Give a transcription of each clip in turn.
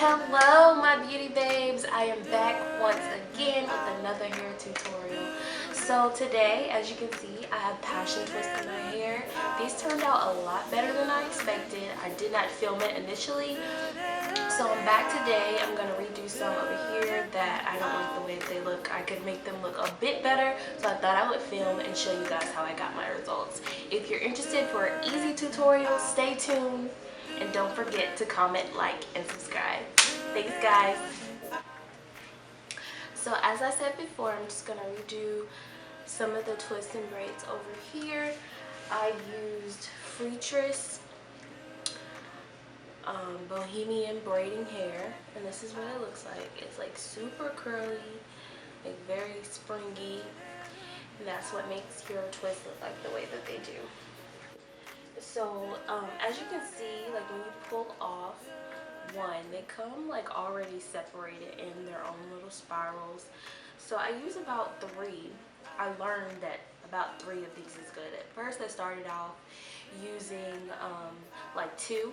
Hello my beauty babes, I am back once again with another hair tutorial. So today, as you can see, I have passion twists in my hair. These turned out a lot better than I expected. I did not film it initially, so I'm back today. I'm going to redo some over here that I don't like the way they look. I could make them look a bit better, so I thought I would film and show you guys how I got my results. If you're interested for an easy tutorial, stay tuned. And don't forget to comment, like, and subscribe. Thanks, guys. So as I said before, I'm just going to redo some of the twists and braids over here. I used Freetress Bohemian Braiding hair. And this is what it looks like. It's like super curly, like very springy. And that's what makes your twists look like the way that they do. So as you can see, like when you pull off one, they come like already separated in their own little spirals. So I use about 3. I learned that about 3 of these is good. At first I started off using like 2,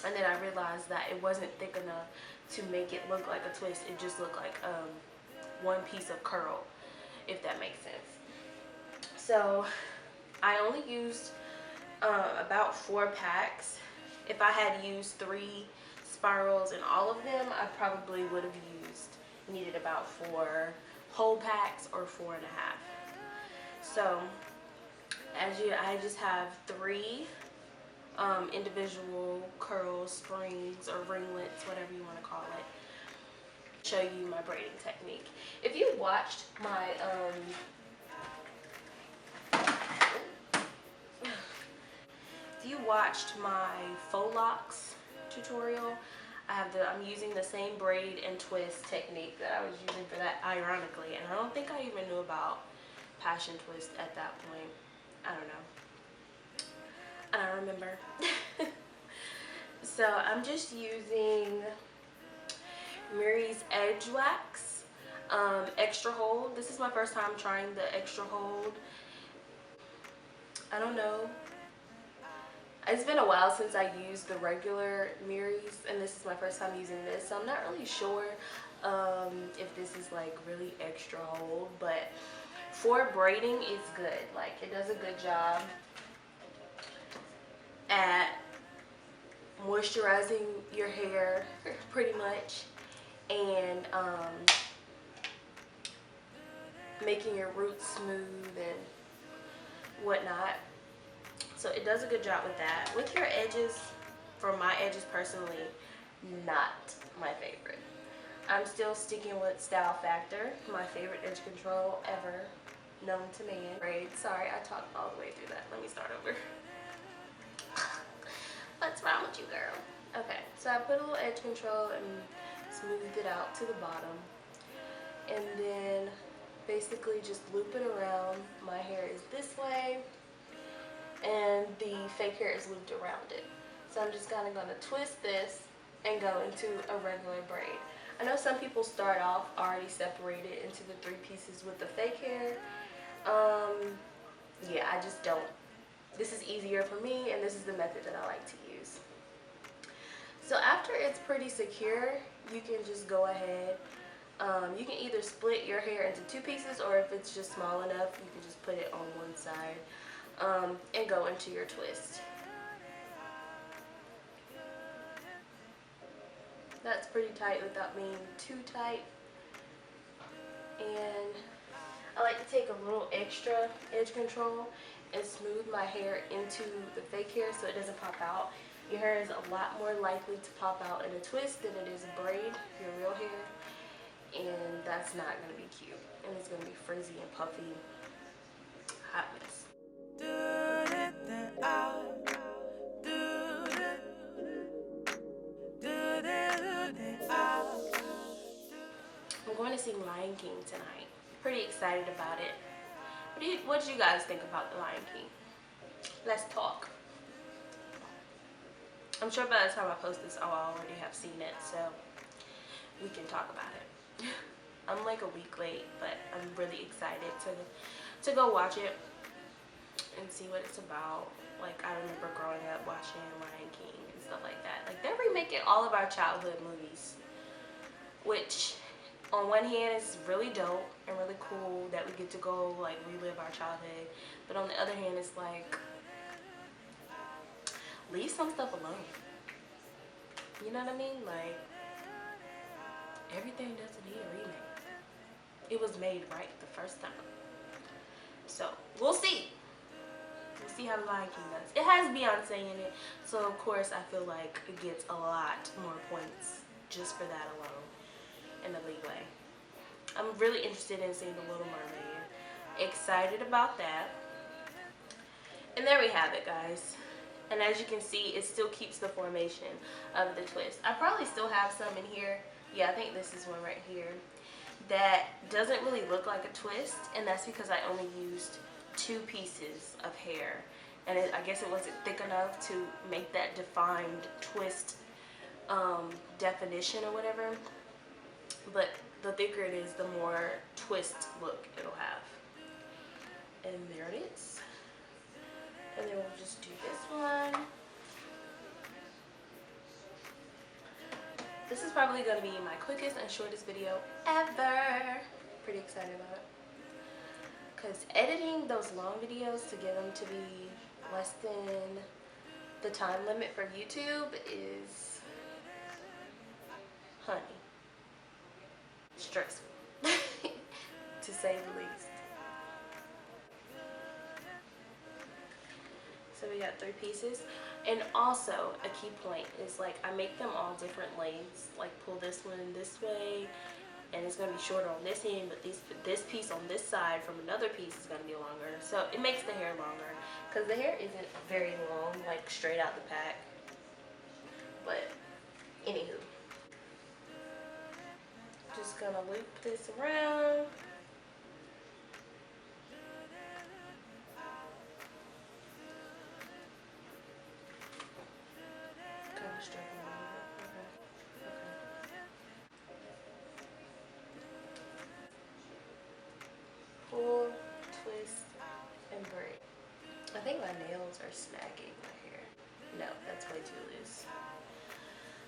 and then I realized that it wasn't thick enough to make it look like a twist. It just looked like one piece of curl, if that makes sense. So I only used about 4 packs. If I had used 3 spirals in all of them, I probably would have needed about 4 whole packs or 4.5. So I just have 3 individual curls, springs, or ringlets, whatever you want to call it. Show you my braiding technique. If you watched my faux locks tutorial, I'm using the same braid and twist technique that I was using for that, ironically, and I don't think I even knew about passion twist at that point. I don't know. I don't remember. So I'm just using Murray's Edge Wax extra hold. This is my first time trying the extra hold. I don't know. It's been a while since I used the regular Murray's, and this is my first time using this, so I'm not really sure if this is like really extra hold, but for braiding it's good. Like, it does a good job at moisturizing your hair pretty much, and making your roots smooth and whatnot. So it does a good job with that. With your edges, for my edges personally, not my favorite. I'm still sticking with Style Factor, my favorite edge control ever known to man. Braid. Sorry, I talked all the way through that. Let me start over. What's wrong with you, girl? Okay, so I put a little edge control and smoothed it out to the bottom. And then basically just loop it around. My hair is this way, and the fake hair is looped around it. So I'm just kind of going to twist this and go into a regular braid. I know some people start off already separated into the 3 pieces with the fake hair. Yeah, I just don't. This is easier for me, and this is the method that I like to use. So after it's pretty secure, you can just go ahead. You can either split your hair into 2 pieces, or if it's just small enough, you can just put it on one side. And go into your twist. That's pretty tight without being too tight. And I like to take a little extra edge control and smooth my hair into the fake hair so it doesn't pop out. Your hair is a lot more likely to pop out in a twist than it is a braid, your real hair. And that's not going to be cute. And it's going to be frizzy and puffy. Hot mess. I'm going to sing Lion King tonight. Pretty excited about it. What do you guys think about the Lion King? Let's talk. I'm sure by the time I post this, I'll already have seen it, so we can talk about it. I'm like a week late, but I'm really excited to go watch it and see what it's about. Like, I remember growing up watching Lion King and stuff like that. Like, they're remaking thinking all of our childhood movies, which on one hand is really dope and really cool that we get to go like relive our childhood, but on the other hand it's like, leave some stuff alone. You know what I mean? Like, everything doesn't need a remake. It was made right the first time. So we'll see. We'll see how the Lion King does. It has Beyonce in it, so of course I feel like it gets a lot more points just for that alone in the leeway. I'm really interested in seeing The Little Mermaid. Excited about that. And there we have it, guys. And as you can see, it still keeps the formation of the twist. I probably still have some in here. Yeah, I think this is one right here. That doesn't really look like a twist, and that's because I only used 2 pieces of hair. And I guess it wasn't thick enough to make that defined twist definition or whatever. But the thicker it is, the more twist look it'll have. And there it is. And then we'll just do this one. This is probably going to be my quickest and shortest video ever. Pretty excited about it. Because editing those long videos to get them to be less than the time limit for YouTube is, honey, stressful, to say the least. So we got 3 pieces. And also a key point is like I make them all different lengths. Like pull this one this way and it's going to be shorter on this end, but this piece on this side from another piece is going to be longer. So it makes the hair longer because the hair isn't very long, like straight out the pack. But anywho, just going to loop this around. Pull, twist, and braid. I think my nails are snagging my hair. No, that's way too loose.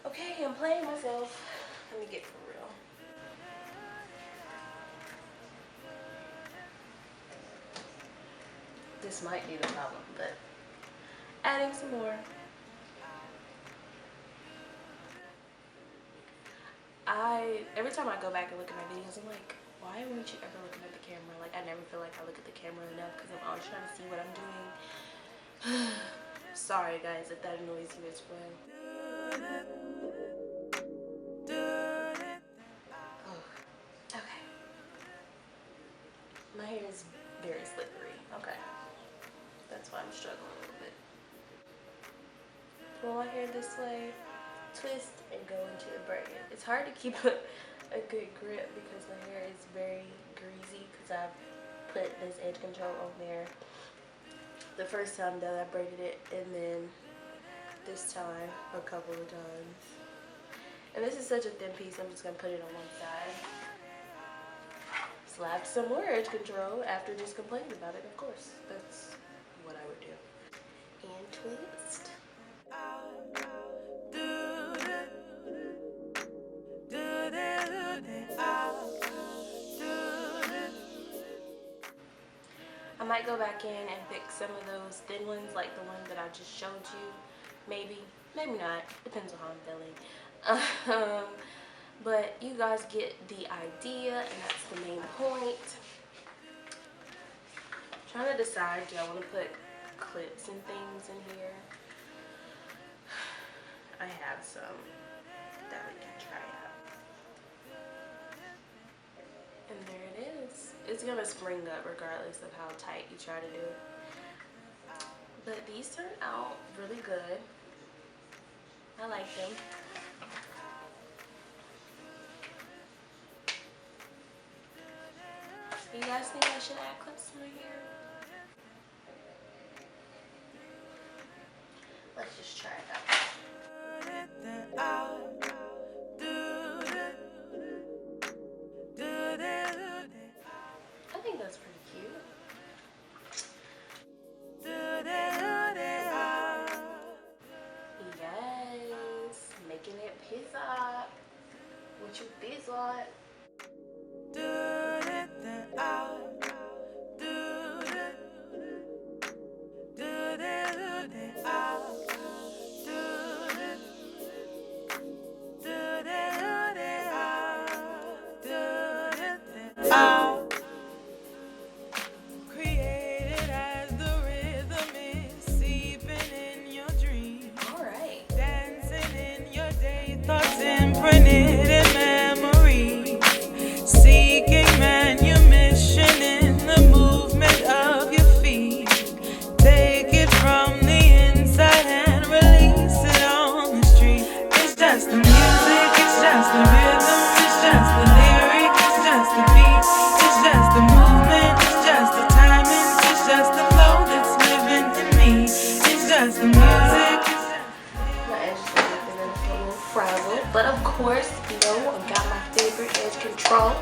Okay, I'm playing myself. Let me get for real. This might be the problem, but adding some more. Every time I go back and look at my videos, I'm like, why weren't you ever looking at the camera? Like, I never feel like I look at the camera enough because I'm always trying to see what I'm doing. Sorry, guys, if that annoys you as well. Oh, okay. My hair is very slippery. Okay. That's why I'm struggling a little bit. Pull my hair this way, twist, and go into the braid. It's hard to keep a good grip because my hair is very greasy because I've put this edge control on there the first time that I braided it, and then this time a couple of times. And this is such a thin piece, I'm just going to put it on one side. Slap some more edge control after just complaining about it, of course. That's what I would do. And twist. I might go back in and fix some of those thin ones, like the one that I just showed you. Maybe not. Depends on how I'm feeling. But you guys get the idea, and that's the main point. I'm trying to decide, do I want to put clips and things in here? I have some that we can try out. And there it is. It's gonna spring up regardless of how tight you try to do it. But these turn out really good. I like them. You guys think I should add clips to my hair? Let's just try it out. I think that's pretty cute. Yes, making making it pizza. What you pizza? Created as the rhythm is seeping in your dreams. Alright. Dancing in your day, thoughts imprinted in memory. Seeking manumission in the movement of your feet. Take it from the inside and release it on the street. It's just the music, it's just the rhythm, it's just the lyric, it's just the beat, it's just the movement, it's just the timing, it's just the flow that's living in me. It's just the music. My edge is a little frazzled, but of course, you know, I got my favorite edge control,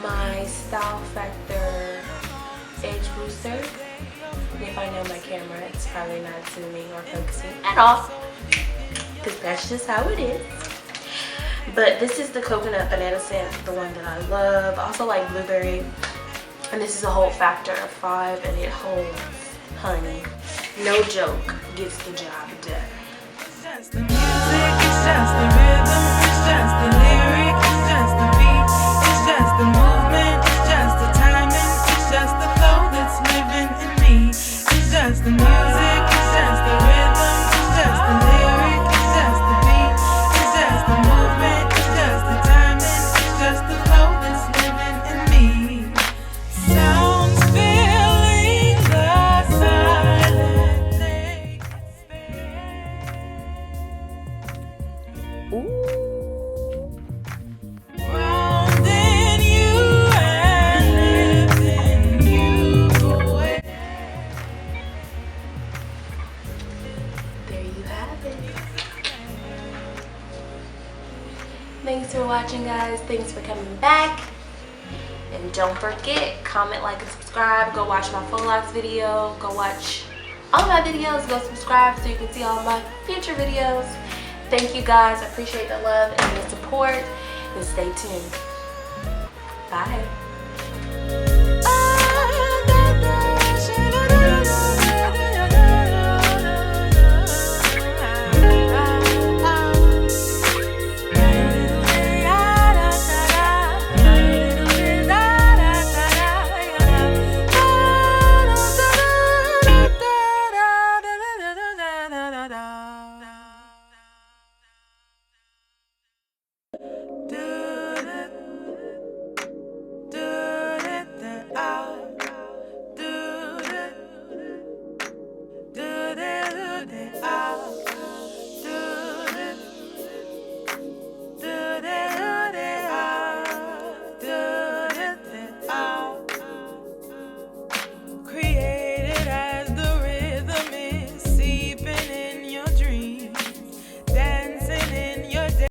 my Style Factor edge booster. And if I know my camera, it's probably not zooming or focusing at all, because that's just how it is. But this is the coconut banana scent, the one that I love. I also like blueberry, and this is a whole factor of 5, and it holds honey. No joke, gets the job done. It's just the music, it's just the rhythm, it's just the lyric, it's just the beat, it's just the movement, it's just the timing, it's just the flow that's living in me. It's just the music, it's just the rhythm, it's just the lyric, it's just the beat, it's just the movement, it's just the timing, it's just the flow that's living in me. Sounds filling the silence. Grounding you and lifting you away. There you have it. Thanks for watching, guys. Thanks for coming back. And don't forget, comment, like, and subscribe. Go watch my full locks video. Go watch all my videos. Go subscribe so you can see all my future videos. Thank you, guys. I appreciate the love and the support. And stay tuned. Bye.